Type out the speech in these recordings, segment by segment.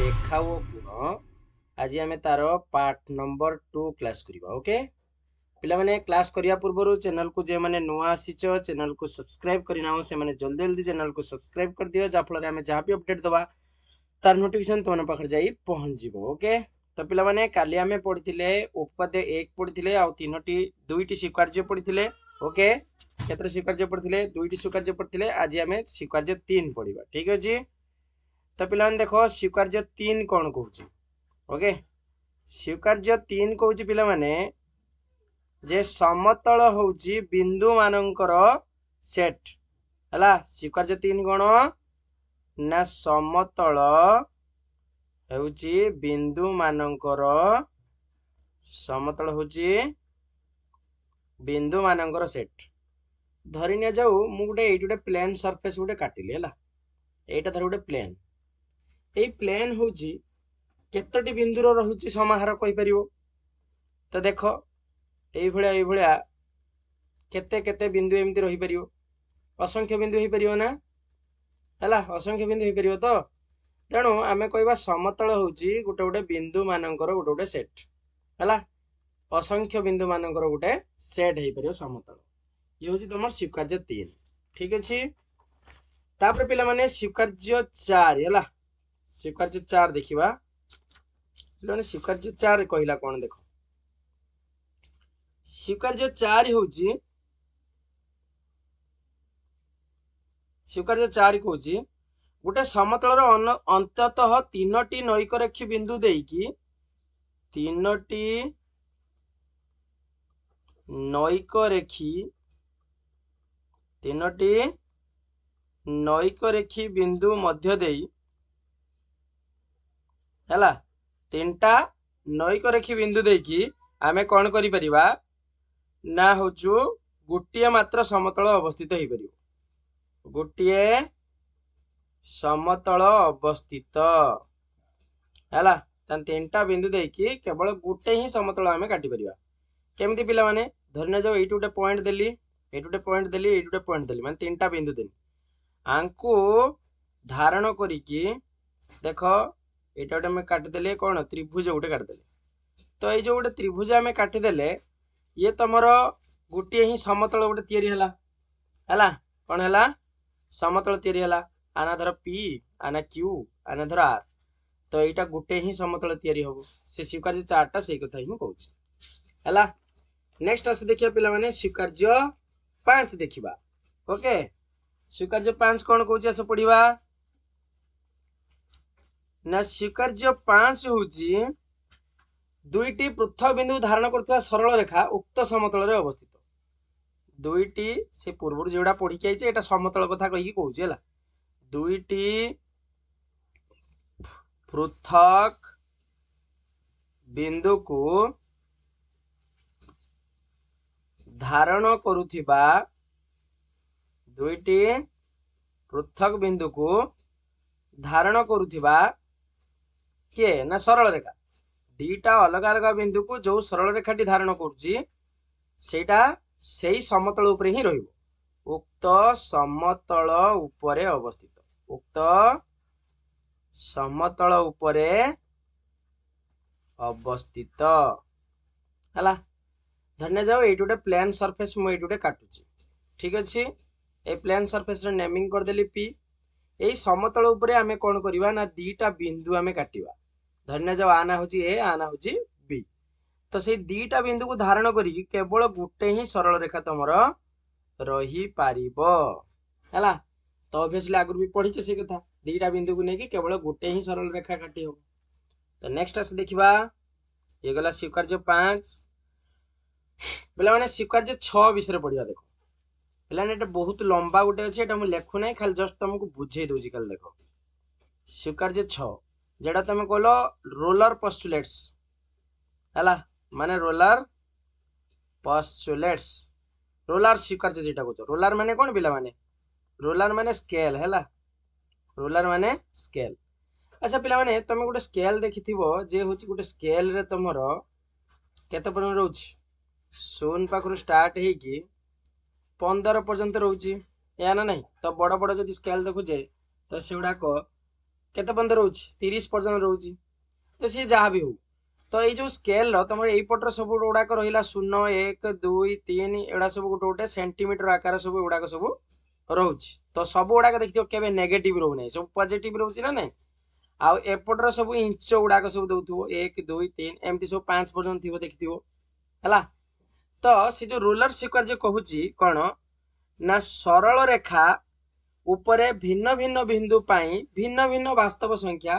रेखा ओ गुण आज आम तार पार्ट नंबर 2 क्लास करवा। ओके पिला माने क्लास करिया पूर्व चैनल को जे माने नुआ आसीच चैनल को सब्सक्राइब करना से माने जल्दी जल्दी चैनल को सब्सक्राइब कर दियो जाफल आम जहाँ भी अपडेट दवा तार नोटिफिकेशन तुम पाखे जाई पहुँच जीवो। ओके तो पिला माने काली आम पढ़ी उपपाद्य 1 पढ़ी आउ 3टी 2टी स्वीकार्य पढ़ी। ओके केतरे स्वीकार्य पढ़ी 2टी स्वीकार्य पढ़ी आज आम स्वीकार्य 3 पढ़ा। ठीक अच्छे तो पिला देखो स्वीकार्य 3 कौन कहूँ। ओके स्वीकार्य 3 कहूँ पिला माने जे समतल होउची बिंदु मानकर सेट हला। स्वीकार्य 3 कौन ना समतल होउची बिंदु मानकर समतल होउची बिंदु मानकर सेट। धरि न जाऊ मु गुटे एई गुटे प्लेन सरफेस गुटे काटिली हला। एटा धर गुटे प्लेन एई प्लेन होउची केतटी बिंदुर रहुची समाहार कहि परिवो। तो देखो एई भलिया केते केते बिंदु एमती रही परिवो असंख्य बिंदु ही परिवो ना हला। असंख्य बिंदु ही परिवो तो तेणु आमे कहबा समतल होउची गुटे गुटे बिंदु मानकर गुटे गुटे सेट हला। असंख्य बिंदु मानकर गुटे सेट हे परिवो समतल। ये होउची तुम स्वीकार्य 3। ठीक अछि तापर पिला माने स्वीकार्य 4 हला। स्वीकार्य 4 देखिबा पिला स्वीकार्य 4 कहिला कोन देखो। स्वीकार्य 4 होउची स्वीकार्य 4 कहूची गोटे समतलर अंततः 3टी नैक रेखी बिंदु देकी 3टी नैक रेखी बिंदु मध्य देई हला। 3टा नैक रेखी बिंदु देकी आमे कौन करि परिबा ना होचु गोटिए मात्र समतल अवस्थित हो परिबो। गोटिए समतल अवस्थित हला। तन 3टा बिंदु देकी केवल गोटे ही समतल आमे काटि परिबा। केमती पिला माने धरना जाओ एइटु गोटे पॉइंट देली एइटु गोटे पॉइंट देली एइटु गोटे पॉइंट देली माने 3टा बिंदु देली आंकु धारण करिकी देखो एटा गोटे मैं काटि देले कोन त्रिभुज गोटे काटि देले। तो ए जो गोटे त्रिभुज आमे काटि देले ये तमरो गोटे ही समतल गोटे तयारी हला हला। कोन हला समतल तयारी हला। आना धर P आना Q आना धर R तो एटा गोटे ही समतल तयारी होबो। से स्वीकार्य 4टा सेही कथा ही कहूची हला। नेक्स्ट आसे देखिया पिला माने स्वीकार्य 5 देखिबा। ओके स्वीकार्य 5 कोन कहूची आसे पढिबा ना। स्वीकार्य 5 होची दुईटी पृथक बिंदु धारण करथुवा सरल रेखा उक्त समतल रे अवस्थित। दुईटी से पूर्व जेडा पढ़ी के आइचे एटा समतल कथा कहि कहूची हला। दुईटी पृथक बिंदु को धारण करुथिबा दुईटी पृथक बिंदु को धारण करुथिबा के ना सरल रेखा। दीटा अलग अलग बिंदु को जो सरल रेखाटी धारण करुची सेटा सेही समतल उपरे ही रहिबो। उक्त समतल उपरे अवस्थित। उक्त समतल उपरे अवस्थित हला। धन्य जाओ एइटु गोटे प्लेन सरफेस मु एइटु गोटे काटुची। ठीक अछि ए प्लेन सरफेस रे नेमिंग कर देली P। एई समतल उपरे आमे कोन करबा ना दीटा बिंदु आमे काटिबा। धन्य जाओ आना होची A आना होची B। तो से दीटा बिंदु को धारण करी केवल गोटे ही सरल रेखा तमर रही पारिबो हला। तो ऑब्वियसली आगु भी पढ़ीचे से कथा दीटा बिंदु को नेकी केवल गोटे ही सरल रेखा काटी हो। तो नेक्स्ट आसे देखिबा ये गला स्वीकार्य 5 पिला माने स्वीकार्य 6 विषय पढ़िया। देखो पिला ने बहुत लंबा गोटे अछि एटा मु लेखु नै खाली जस्ट तुमको बुझे दोजी। काल देखो स्वीकार्य 6 जेडा तुम कहलो रोलर पोस्टुलेट्स हला माने रोलर पोस्टुलेट्स। रोलर स्वीकार्य जेटा कहतो रोलर माने कोन पिला माने रोलर माने स्केल हला। रोलर माने स्केल। अच्छा पिला माने तुम गोटे स्केल देखिथिबो जे होची गोटे स्केल रे तमरो केते पर्यंत रहउची 0 पाखरु स्टार्ट हे की 15 पर्यंत रहउची या ना नहीं। तो बड़ बड़ जदी स्केल देखु जे तो सेउडा को केते पर्यंत रोची 30 पर्यंत रोची तो सी जहाँ भी हो तो ये जो स्केल तुम यपटर सब गुड़ाक रहा 0 1 2 3 एगुड़ा सब गोटे गोटे सेंटीमीटर आकार सब गुड़ाक सब रोच तो सब गुड़ाक देखिए केवे नेगेटिव रोना सब पॉजिटिव रोचे ना नहीं आउ एपटर सब इंच गुड़ाक सब दौथो 1 2 3 एमती सब 5 पर्यंत थी देखिथो है तो से जो रूलर सिक्वेयर जो कहूची कौन ना सरल रेखा उपरे भिन्न भिन्न बिंदु पाई भिन्न भिन्न वास्तव संख्या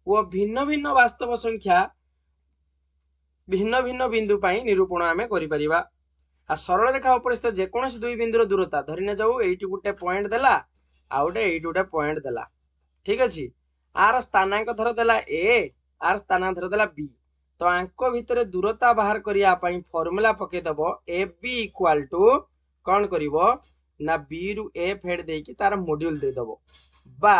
वो भिन्न भिन्न वास्तव संख्या भिन्न भिन्न बिंदु पाई निरूपण आमे करि परिबा आ सरल रेखा उपरिस्थ जेकोसी दुई बिंदुर दूरता धरि न जाऊ एइटी गुटे पॉइंट देला आ गुटे एइटी गुटे पॉइंट देला ठीक अछि आर स्थानांक धर देला ए आर स्थानांक धर देला बी तो आंक भितर दूरता बाहर करिया पई फार्मूला पके दबो ए बी इक्वल टू कोन करिवो ना बी रु ए फेड देकी तार मॉड्यूल दे दबो बा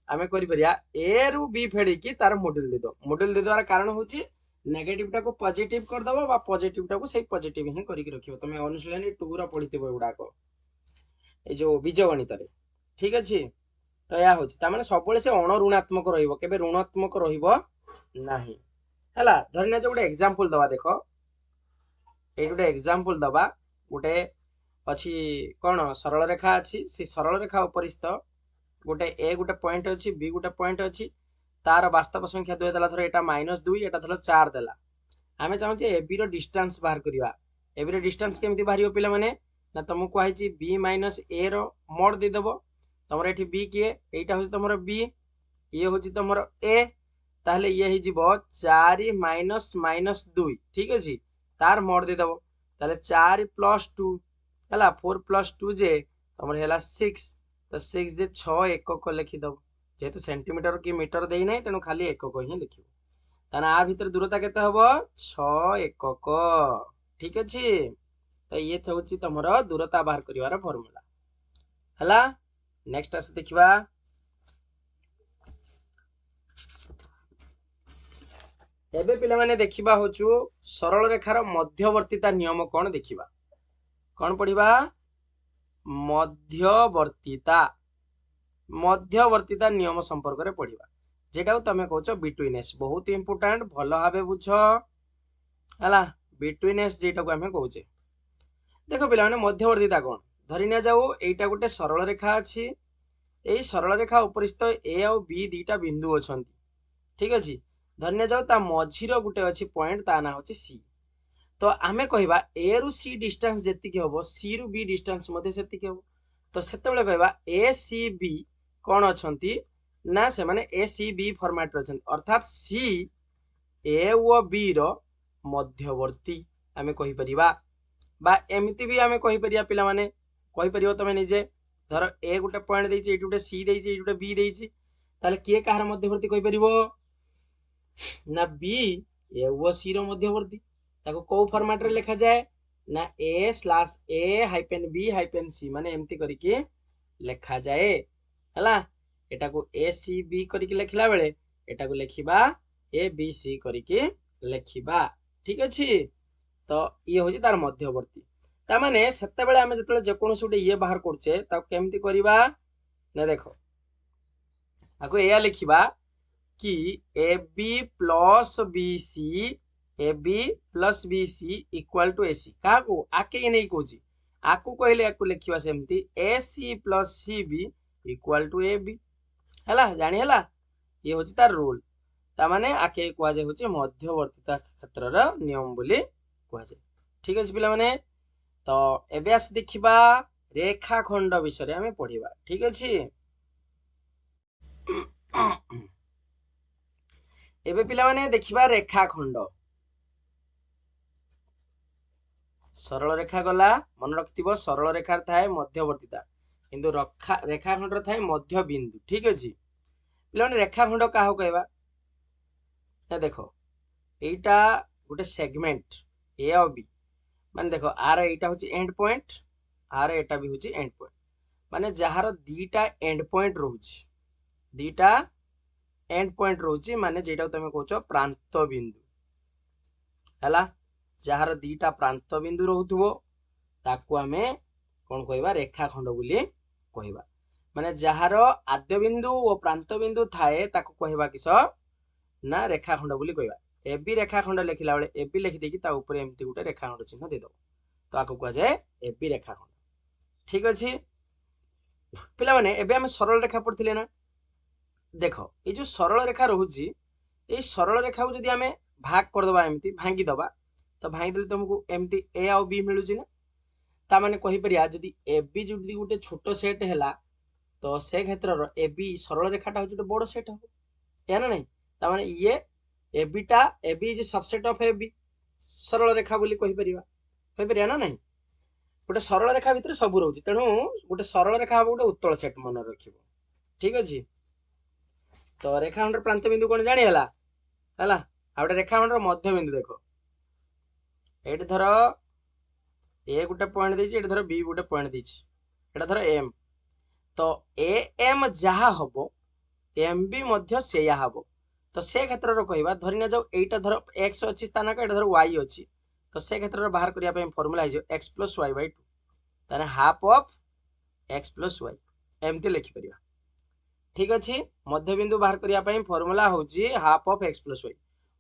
आमे करि परिया ए रु बी फेडी की तार मॉड्यूल दे दो मॉड्यूल दे द्वारा कारण होची नेगेटिव टा को पॉजिटिव कर दबो बा पॉजिटिव टा को सही पॉजिटिव ही करिक रखियो तमे अनुशीलनी 2 रा पढिथिबो एगुडा को ए जो बीजगणित रे ठीक अछि तो या होची ता माने सबले से अण ऋणात्मक रहिबो केबे ऋणात्मक रहिबो नाही हला धरना जो गुटे एग्जांपल दबा देखो ए गुटे एग्जांपल दबा गुटे अछि कोन सरल रेखा अछि से सरल रेखा उपरिस्थ गुटे ए गुटे पॉइंट अछि बी गुटे पॉइंट अछि तार वास्तव संख्या दुई देला थर एटा -2 एटा थर 4 देला आमे चाहू जे एबी रो डिस्टेंस बाहर करिवा एबी रो डिस्टेंस केमिति बाहरियो पिला माने ना तुमको कहैछि b माइनस a रो मोड दे देबो तमरो एठी b के एटा होछि तमरो b ये होछि तमरो a ताहले ये हि जिवो 4 माइनस माइनस 2 ठीक अछि तार मोड दे देबो ताहले 4 प्लस 2 हला 4 प्लस 2 जे तमरो हेला 6 तो 6 जे 6 एकक लिखि दबो जेहेतु सेंटीमीटर कि मीटर देई नै तेनु खाली एकक ही लिखिबो ताना आ भीतर दूरता केते हबो 6 एकक ठीक अछि तो ये होछि तमरो दूरता बाहर करिवार फार्मूला हला नेक्स्ट आसे देखिबा एबे पिला माने देखिबा होछु सरल रेखार मध्यवर्तीता नियम कोन देखिबा कोन पढिबा मध्यवर्तीता नियम संपर्क रे पढिबा जेटा तमे कहछो बिटवीनेस बहुत इंपोर्टेंट भलो भाबे बुझो हला बिटवीनेस जेटा को हमें कहछे देखो पिला माने मध्यवर्तीता कोन धरि न जाऊ एटा गुटे सरल रेखा अछि एई सरल रेखा उपरिस्थ ए और बी दीटा बिंदु अछंती ठीक अछि धरि न जाऊ ता मझिरो गुटे अछि पॉइंट ता ना होछि सी तो आमे कहबा ए रु सी डिस्टेंस जेति के होबो सी रु बी डिस्टेंस मध्ये सेति के होबो तो सेतेबेले कहबा ए सी बी कोन अछंती ना से माने ए सी बी फॉर्मेट अछंती अर्थात सी ए ओ बी रो मध्यवर्ती आमे कहि परिबा बा एमिति भी आमे कहि परिया पिला माने कहि परियो तमे निजे धर ए गुटे पॉइंट देछि एटु गुटे सी देछि एटु गुटे बी देछि ताले के कहार मध्यवर्ती कहि परिबो ना बी ए ओ सी रो मध्यवर्ती ताको को फॉर्मेट रे लिखा जाए ना A/A-B-C माने एमती करिके लिखा जाए हला एटा को ACB करिके लिखला बेले एटा को लिखिबा ABC करिके लिखिबा ठीक अछि तो ये होछि तार मध्यवर्ती ता माने सेते बेले हमें जतले जे कोन सुटे ये बाहर करछे ता केमती करिबा ना देखो आको एया लिखिबा कि AB plus BC AB plus BC equal to AC का को आके नहीं कोजी आको कहले आको लिखिबा सेमती AC plus CB equal to AB हला जानि हला ये होछि तार रूल ता माने आके कोआ जे होछि मध्यवर्तीता क्षेत्रर नियम बोली कोआ जे ठीक अछि पिला माने तो एबे आस देखिबा रेखाखंड विषय रे हमें पढिबा ठीक अछि एबे पिला माने देखिबा रेखाखंड सरल रेखा गला मन रखिथिबो सरल रेखा थाए मध्यवर्तीता किंतु रेखाखंड थाए मध्य बिंदु ठीक अछि पिला माने रेखाखंड काहो कहबा ए देखो एटा गुटे सेगमेंट ए और बी माने देखो आर एटा होची एंड पॉइंट आर एटा भी होची एंड पॉइंट माने जहार दीटा एंड पॉइंट रहउची दीटा एंड पॉइंट रहउची माने जेटा तमे कहछो प्रांत बिंदु हला जहार दीटा प्रांत बिंदु रहउथबो ताकू हमें कोन कहबा रेखाखंड बोली कहबा माने जार आद्य बिंदु और प्रांत बिंदु थाए ताको कहबा किस ना रेखाखंड बोली कहबा। एबी रेखाखंड लिखिला बेले एबी लिखि देकी ता ऊपर एमती गुटे रेखाखंड चिन्ह दे दो तो आको कह जाए एबी रेखाखंड। ठीक अछि पिला माने एबे हम सरल रेखा पढ़थिले ना। देखो ये जो सरल रेखा रहुची ए सरल रेखा को जदी हमें भाग कर दबा एमती भांगी दबा तो भांगी देले तुमको एमती ए आ बी मिलुची ना। ता माने कहि परिया जदी एबी जदी गुटे छोटो सेट हैला तो से क्षेत्र रो एबी सरल रेखाटा हो जो बड़ सेट हो या ना नहीं। ता माने ये एबीटा AB is subset of AB सरल रेखा बोली कहि परिया ना नहीं। गोटे सरल रेखा भितर सब रोची तेणु गोटे सरल रेखा हम गोटे उत्तल सेट मन रखिबो। ठीक अछि तो रेखाखंड प्रांत बिंदु कोन जानि हला हला आ गोटे रेखाखंड मध्य बिंदु देखो एठी धर ए गोटे पॉइंट देछि एठी धर बी गोटे पॉइंट देछि एटा धर एम तो ए एम जहा हबो एम बी मध्य सेया हबो। तो से क्षेत्र रो कहबा धरि न जाऊ एटा धर x अछि स्थानक एटा धर y अछि तो से क्षेत्र रो बाहर करिया पे फार्मूला हिजो x + y/2 ताने हाफ ऑफ x + y एमती लिखि परिया। ठीक अछि मध्य बिंदु बाहर करिया पे फार्मूला होची हाफ ऑफ x + y।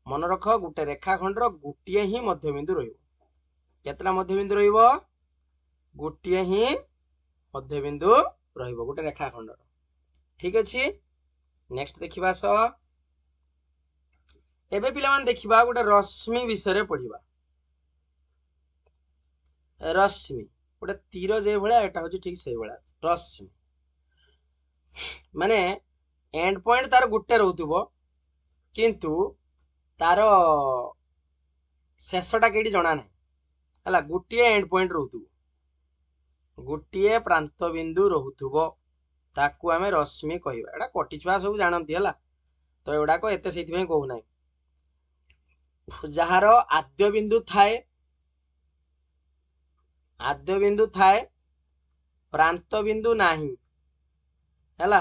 मन रख गुटे रेखाखंड रो गुटिए ही मध्य बिंदु रहिबो। केतला मध्य बिंदु रहिबो गुटिए ही मध्य बिंदु रहिबो गुटे रेखाखंड रो। ठीक अछि नेक्स्ट देखिबा स एबे पिला मान देखिबा गोटे रश्मि विषय रे पढिबा। रश्मि गोटे तीर जे भलिया एटा होची ठीक से भलिया रश्मि माने एंड पॉइंट तार गुटे रहउतबो किंतु तार शेषटा केडी जणा नै हला गुटिए एंड पॉइंट रहउतबो गुटिए प्रांत बिंदु रहउतबो ताकू हमें रश्मि कहबा। एटा कोटी छुआ सब जानंती हला तो एडा को एते सेति में कहू नै। जहार आद्य बिंदु थाए प्रांत बिंदु नाही हैला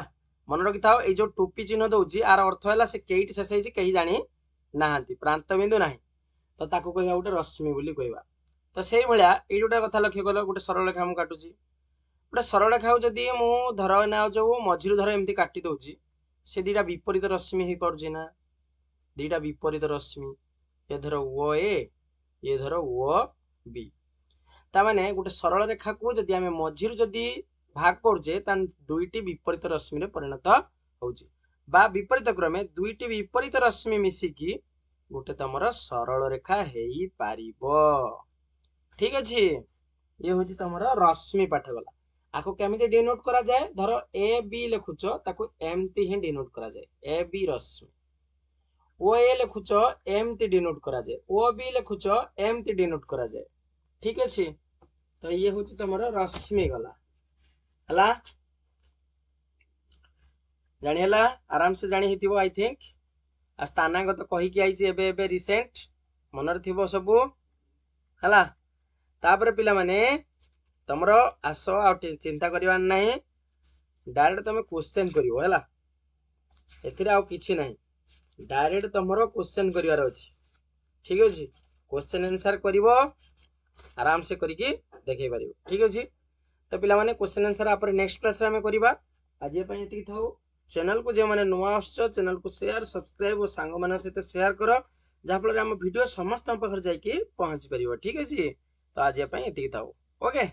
मन रखि थाओ ए जो टोपी चिन्ह दउची आर अर्थ हैला से केइट शेष हेची केही जानी नाहांती प्रांत बिंदु नाही तो ताकू कहबा गोटे रश्मि बोली कहबा। तो सेही भलिया ए जोटा कथा लक्ष्य कलो गोटे सरल रेखा मु काटुची गोटे सरल रेखा जदी मु धर ना जो मझिरु धर एमती काटी दउची से दीटा विपरीत रश्मि ही पड़ुची ना दीटा विपरीत रश्मि ये धर ओ ए ये धर ओ बी ता माने गोटे सरल रेखा को जदी हमें मझिरु जदी भाग करजे तान दुईटी विपरीत रश्मि रे परिणत होउची बा विपरीत क्रमे दुईटी विपरीत रश्मि मिसिकी गोटे तमर सरल रेखा हेई पारिबो। ठीक अछि ये होची तमर रश्मि पाठ गला। आको केमिति डिनोट करा जाय धर ए बी लिखुचो ताको एमती ही डिनोट करा जाय ए बी रश्मि ओ ए लिखुचो एमती डिनोट करा जाय ओ बी लिखुचो एमती डिनोट करा जाय। ठीक अछि तो ये होची तमर रश्मि गला हला जानि हला आराम से जानि हितिबो आई थिंक आ स्थानांक तो कहि कि आइची एबे एबे रिसेंट मनर थिबो सबु हला। तापर पिला माने तमरो आसो आ चिंता करिवान नाही डायरेक्ट तमे क्वेश्चन करिवो हला एथिरे आ किछि नाही डायरेक्ट तमरो क्वेश्चन करिवार अछि। ठीक अछि क्वेश्चन आंसर करिवो आराम से करिकि देखै परिवो। ठीक अछि तो पिला माने क्वेश्चन आंसर आपरे नेक्स्ट क्लास रे हमें करिबा। आज ए पई एति थाउ चैनल को जे माने नुवा आछो चैनल को शेयर सब्सक्राइब और सांग माने सहित शेयर करो जहा फल हम वीडियो समस्त पाखर जाई कि पहुंच परिवो। ठीक अछि तो आज ए पई एति थाउ ओके।